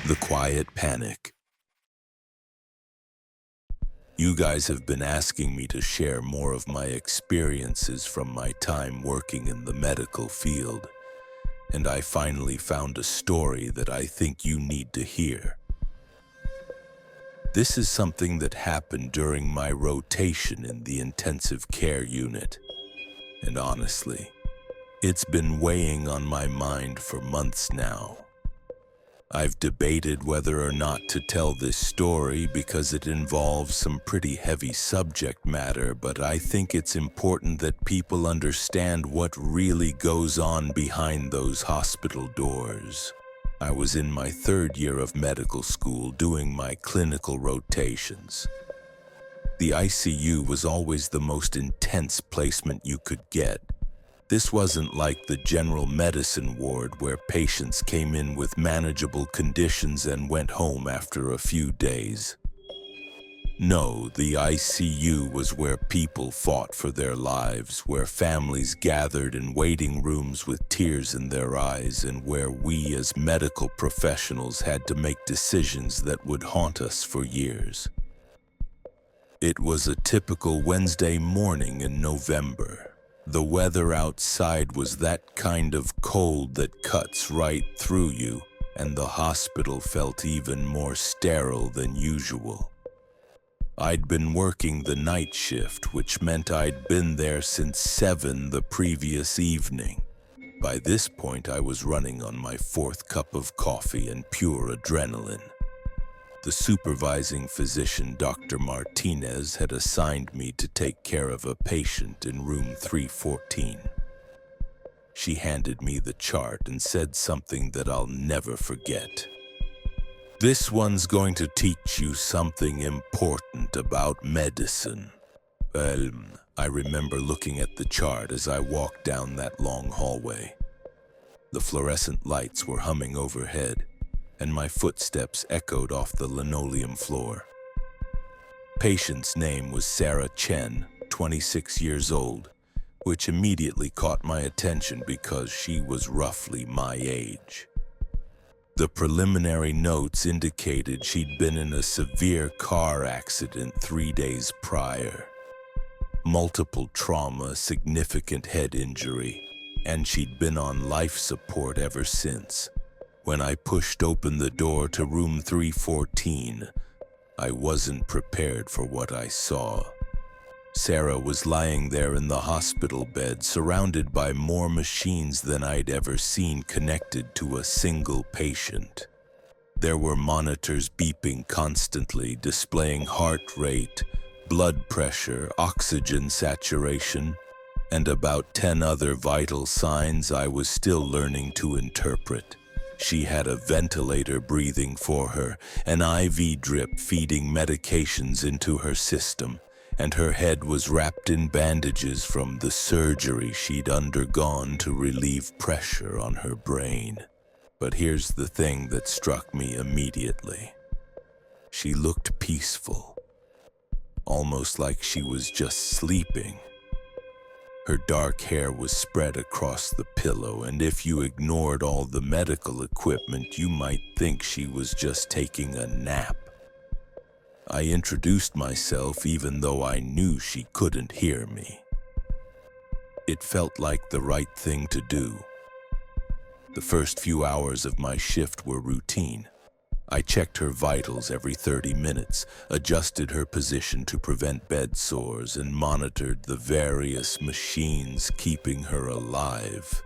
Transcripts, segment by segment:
The quiet panic. You guys have been asking me to share more of my experiences from my time working in the medical field, and I finally found a story that I think you need to hear. This is something that happened during my rotation in the intensive care unit, and honestly, it's been weighing on my mind for months now. I've debated whether or not to tell this story because it involves some pretty heavy subject matter, but I think it's important that people understand what really goes on behind those hospital doors. I was in my third year of medical school doing my clinical rotations. The ICU was always the most intense placement you could get. This wasn't like the general medicine ward where patients came in with manageable conditions and went home after a few days. No, the ICU was where people fought for their lives, where families gathered in waiting rooms with tears in their eyes, and where we as medical professionals had to make decisions that would haunt us for years. It was a typical Wednesday morning in November. The weather outside was that kind of cold that cuts right through you, and the hospital felt even more sterile than usual. I'd been working the night shift, which meant I'd been there since 7 the previous evening. By this point, I was running on my 4th cup of coffee and pure adrenaline. The supervising physician, Dr. Martinez, had assigned me to take care of a patient in room 314. She handed me the chart and said something that I'll never forget. "This one's going to teach you something important about medicine." I remember looking at the chart as I walked down that long hallway. The fluorescent lights were humming overhead, and my footsteps echoed off the linoleum floor. Patient's name was Sarah Chen, 26 years old, which immediately caught my attention because she was roughly my age. The preliminary notes indicated she'd been in a severe car accident 3 days prior. Multiple trauma, significant head injury, and she'd been on life support ever since. When I pushed open the door to room 314, I wasn't prepared for what I saw. Sarah was lying there in the hospital bed, surrounded by more machines than I'd ever seen connected to a single patient. There were monitors beeping constantly, displaying heart rate, blood pressure, oxygen saturation, and about 10 other vital signs I was still learning to interpret. She had a ventilator breathing for her, an IV drip feeding medications into her system, and her head was wrapped in bandages from the surgery she'd undergone to relieve pressure on her brain. But here's the thing that struck me immediately. She looked peaceful, almost like she was just sleeping. Her dark hair was spread across the pillow, and if you ignored all the medical equipment, you might think she was just taking a nap. I introduced myself even though I knew she couldn't hear me. It felt like the right thing to do. The first few hours of my shift were routine. I checked her vitals every 30 minutes, adjusted her position to prevent bed sores, and monitored the various machines keeping her alive.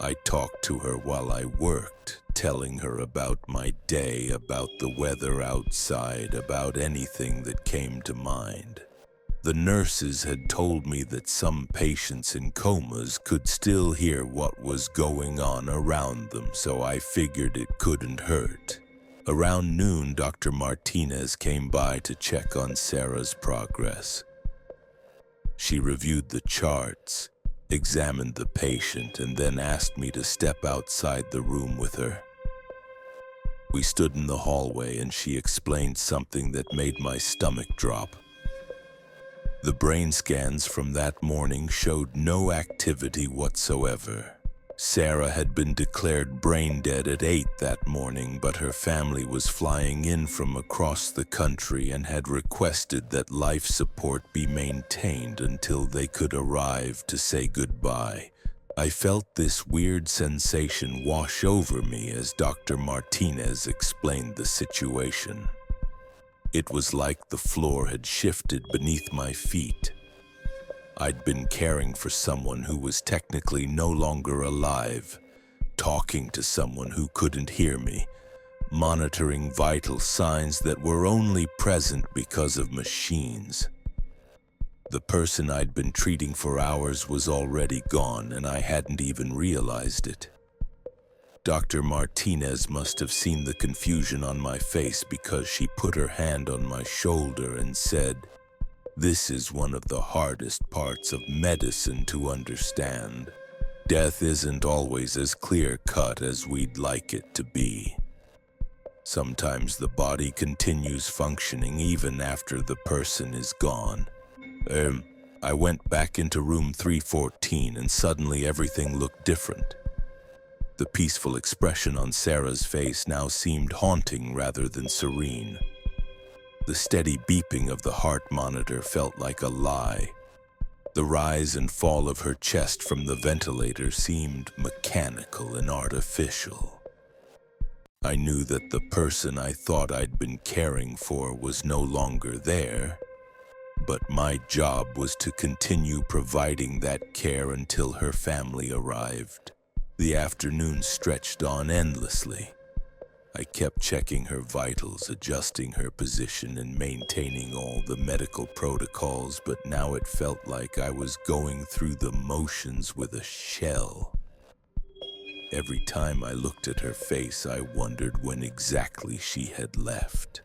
I talked to her while I worked, telling her about my day, about the weather outside, about anything that came to mind. The nurses had told me that some patients in comas could still hear what was going on around them, so I figured it couldn't hurt. Around noon, Dr. Martinez came by to check on Sarah's progress. She reviewed the charts, examined the patient, and then asked me to step outside the room with her. We stood in the hallway and she explained something that made my stomach drop. The brain scans from that morning showed no activity whatsoever. Sarah had been declared brain dead at 8 that morning, but her family was flying in from across the country and had requested that life support be maintained until they could arrive to say goodbye. I felt this weird sensation wash over me as Dr. Martinez explained the situation. It was like the floor had shifted beneath my feet. I'd been caring for someone who was technically no longer alive, talking to someone who couldn't hear me, monitoring vital signs that were only present because of machines. The person I'd been treating for hours was already gone, and I hadn't even realized it. Dr. Martinez must have seen the confusion on my face because she put her hand on my shoulder and said, "This is one of the hardest parts of medicine to understand. Death isn't always as clear-cut as we'd like it to be. Sometimes the body continues functioning even after the person is gone." I went back into room 314 and suddenly everything looked different. The peaceful expression on Sarah's face now seemed haunting rather than serene. The steady beeping of the heart monitor felt like a lie. The rise and fall of her chest from the ventilator seemed mechanical and artificial. I knew that the person I thought I'd been caring for was no longer there, but my job was to continue providing that care until her family arrived. The afternoon stretched on endlessly. I kept checking her vitals, adjusting her position, and maintaining all the medical protocols, but now it felt like I was going through the motions with a shell. Every time I looked at her face, I wondered when exactly she had left.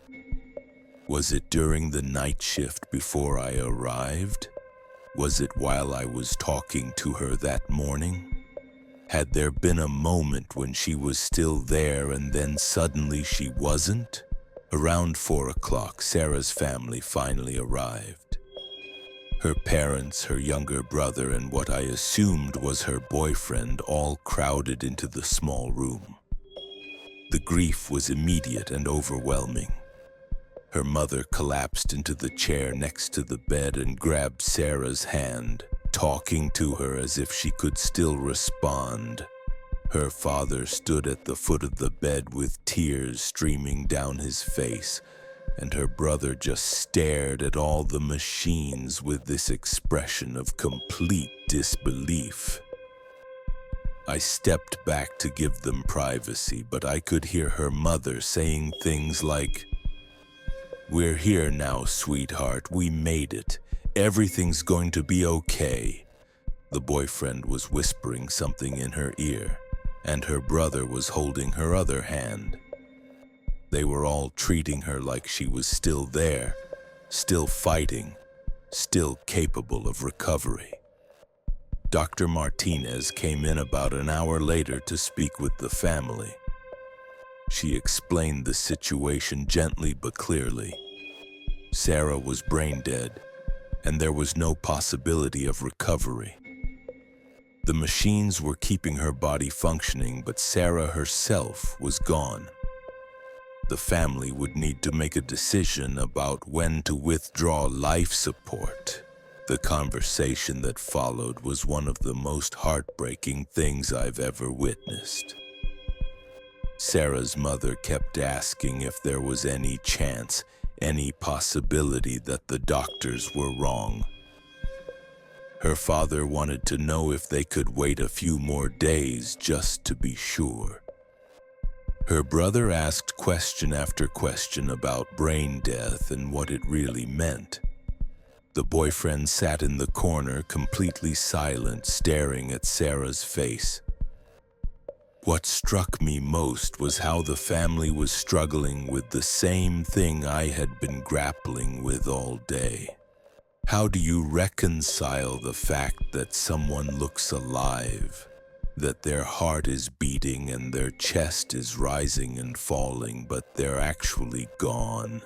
Was it during the night shift before I arrived? Was it while I was talking to her that morning? Had there been a moment when she was still there and then suddenly she wasn't? Around 4 o'clock, Sarah's family finally arrived. Her parents, her younger brother, and what I assumed was her boyfriend all crowded into the small room. The grief was immediate and overwhelming. Her mother collapsed into the chair next to the bed and grabbed Sarah's hand, talking to her as if she could still respond. Her father stood at the foot of the bed with tears streaming down his face, and her brother just stared at all the machines with this expression of complete disbelief. I stepped back to give them privacy, but I could hear her mother saying things like, "We're here now, sweetheart. We made it. Everything's going to be okay." The boyfriend was whispering something in her ear, and her brother was holding her other hand. They were all treating her like she was still there, still fighting, still capable of recovery. Dr. Martinez came in about an hour later to speak with the family. She explained the situation gently but clearly. Sarah was brain dead, and there was no possibility of recovery. The machines were keeping her body functioning, but Sarah herself was gone. The family would need to make a decision about when to withdraw life support. The conversation that followed was one of the most heartbreaking things I've ever witnessed. Sarah's mother kept asking if there was any chance, any possibility that the doctors were wrong. Her father wanted to know if they could wait a few more days just to be sure. Her brother asked question after question about brain death and what it really meant. The boyfriend sat in the corner, completely silent, staring at Sarah's face. What struck me most was how the family was struggling with the same thing I had been grappling with all day. How do you reconcile the fact that someone looks alive, that their heart is beating and their chest is rising and falling, but they're actually gone?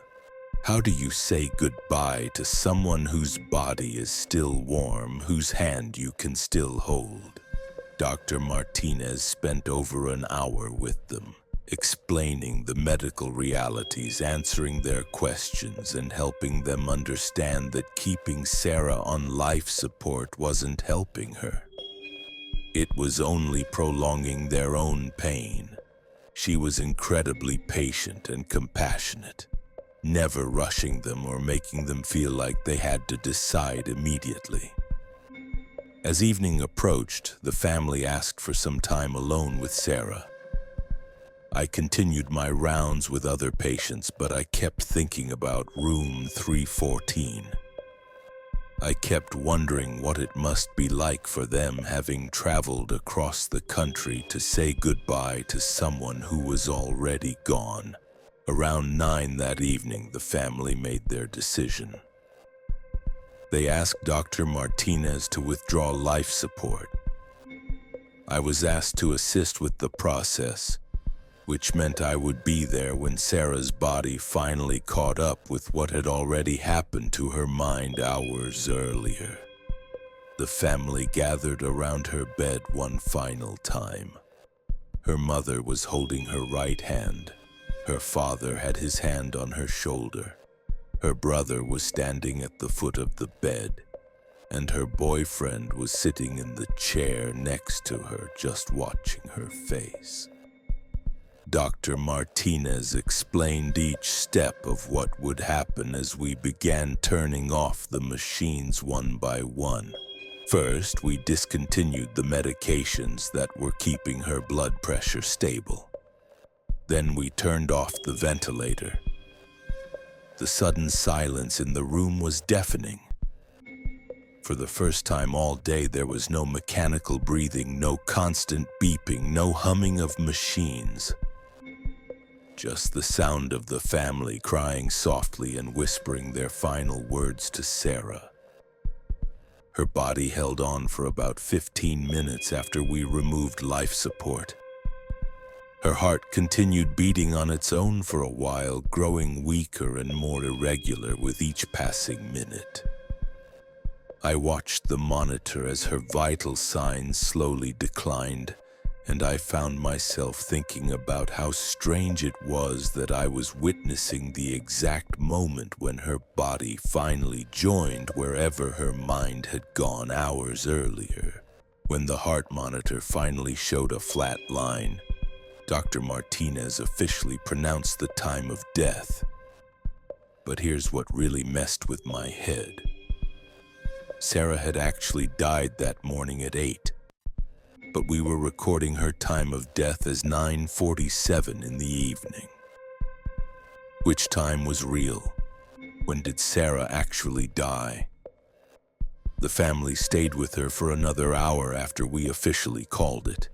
How do you say goodbye to someone whose body is still warm, whose hand you can still hold? Dr. Martinez spent over an hour with them, explaining the medical realities, answering their questions, and helping them understand that keeping Sarah on life support wasn't helping her. It was only prolonging their own pain. She was incredibly patient and compassionate, never rushing them or making them feel like they had to decide immediately. As evening approached, the family asked for some time alone with Sarah. I continued my rounds with other patients, but I kept thinking about room 314. I kept wondering what it must be like for them, having traveled across the country to say goodbye to someone who was already gone. Around 9 that evening, the family made their decision. They asked Dr. Martinez to withdraw life support. I was asked to assist with the process, which meant I would be there when Sarah's body finally caught up with what had already happened to her mind hours earlier. The family gathered around her bed one final time. Her mother was holding her right hand. Her father had his hand on her shoulder. Her brother was standing at the foot of the bed, and her boyfriend was sitting in the chair next to her, just watching her face. Dr. Martinez explained each step of what would happen as we began turning off the machines one by one. First, we discontinued the medications that were keeping her blood pressure stable. Then we turned off the ventilator. The sudden silence in the room was deafening. For the first time all day, there was no mechanical breathing, no constant beeping, no humming of machines. Just the sound of the family crying softly and whispering their final words to Sarah. Her body held on for about 15 minutes after we removed life support. Her heart continued beating on its own for a while, growing weaker and more irregular with each passing minute. I watched the monitor as her vital signs slowly declined, and I found myself thinking about how strange it was that I was witnessing the exact moment when her body finally joined wherever her mind had gone hours earlier. When the heart monitor finally showed a flat line, Dr. Martinez officially pronounced the time of death. But here's what really messed with my head. Sarah had actually died that morning at 8, but we were recording her time of death as 9:47 in the evening. Which time was real? When did Sarah actually die? The family stayed with her for another hour after we officially called it.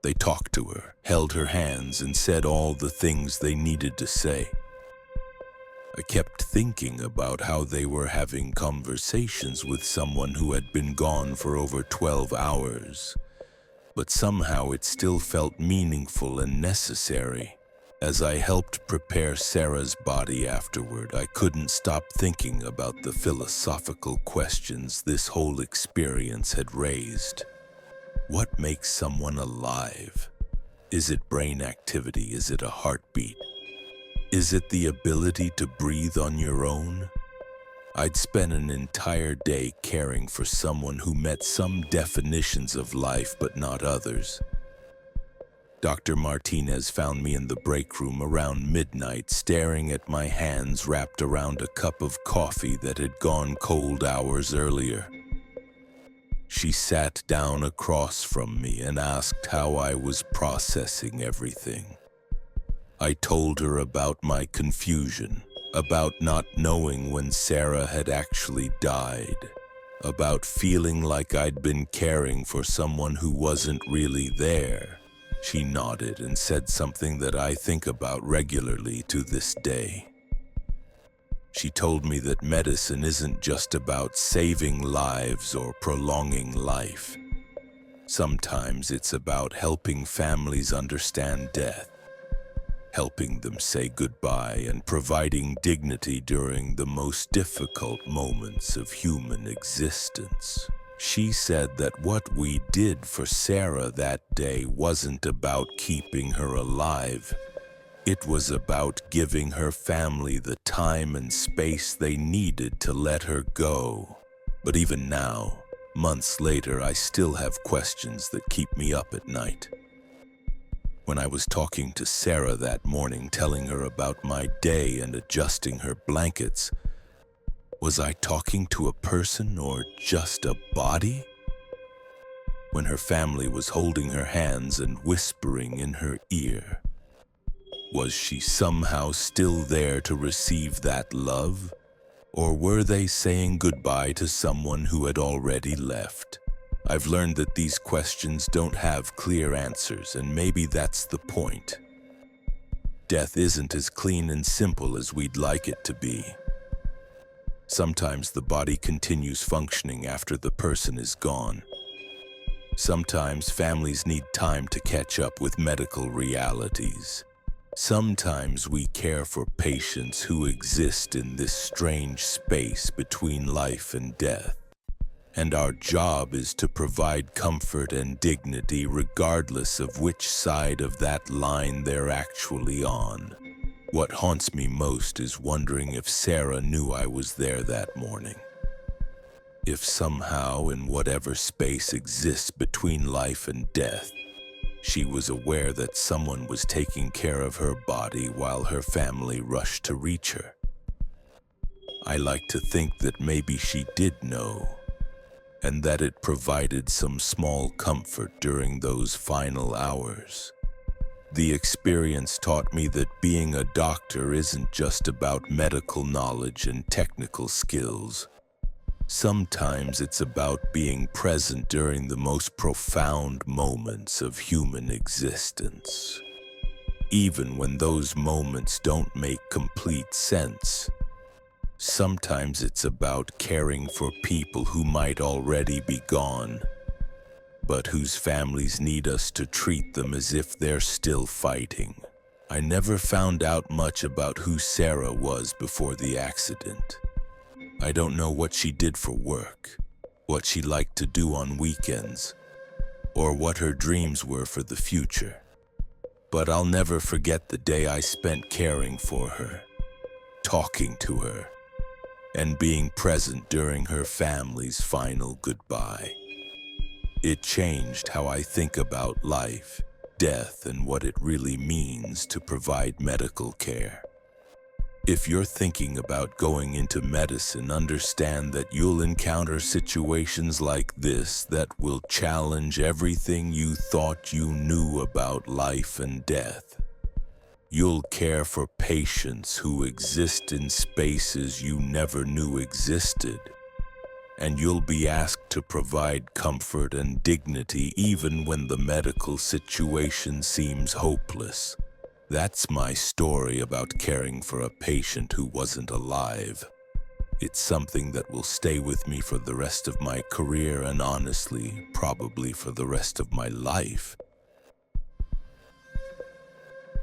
They talked to her, held her hands, and said all the things they needed to say. I kept thinking about how they were having conversations with someone who had been gone for over 12 hours, but somehow it still felt meaningful and necessary. As I helped prepare Sarah's body afterward, I couldn't stop thinking about the philosophical questions this whole experience had raised. What makes someone alive? Is it brain activity? Is it a heartbeat? Is it the ability to breathe on your own? I'd spent an entire day caring for someone who met some definitions of life but not others. Dr. Martinez found me in the break room around midnight, staring at my hands wrapped around a cup of coffee that had gone cold hours earlier. She sat down across from me and asked how I was processing everything. I told her about my confusion, about not knowing when Sarah had actually died, about feeling like I'd been caring for someone who wasn't really there. She nodded and said something that I think about regularly to this day. She told me that medicine isn't just about saving lives or prolonging life. Sometimes it's about helping families understand death, helping them say goodbye, and providing dignity during the most difficult moments of human existence. She said that what we did for Sarah that day wasn't about keeping her alive. It was about giving her family the time and space they needed to let her go. But even now, months later, I still have questions that keep me up at night. When I was talking to Sarah that morning, telling her about my day and adjusting her blankets, was I talking to a person or just a body? When her family was holding her hands and whispering in her ear, was she somehow still there to receive that love? Or were they saying goodbye to someone who had already left? I've learned that these questions don't have clear answers, and maybe that's the point. Death isn't as clean and simple as we'd like it to be. Sometimes the body continues functioning after the person is gone. Sometimes families need time to catch up with medical realities. Sometimes we care for patients who exist in this strange space between life and death. And our job is to provide comfort and dignity regardless of which side of that line they're actually on. What haunts me most is wondering if Sarah knew I was there that morning. If somehow, in whatever space exists between life and death, she was aware that someone was taking care of her body while her family rushed to reach her. I like to think that maybe she did know, and that it provided some small comfort during those final hours. The experience taught me that being a doctor isn't just about medical knowledge and technical skills. Sometimes it's about being present during the most profound moments of human existence. Even when those moments don't make complete sense. Sometimes it's about caring for people who might already be gone, but whose families need us to treat them as if they're still fighting. I never found out much about who Sarah was before the accident. I don't know what she did for work, what she liked to do on weekends, or what her dreams were for the future. But I'll never forget the day I spent caring for her, talking to her, and being present during her family's final goodbye. It changed how I think about life, death, and what it really means to provide medical care. If you're thinking about going into medicine, understand that you'll encounter situations like this that will challenge everything you thought you knew about life and death. You'll care for patients who exist in spaces you never knew existed, and you'll be asked to provide comfort and dignity even when the medical situation seems hopeless. That's my story about caring for a patient who wasn't alive. It's something that will stay with me for the rest of my career and honestly, probably for the rest of my life.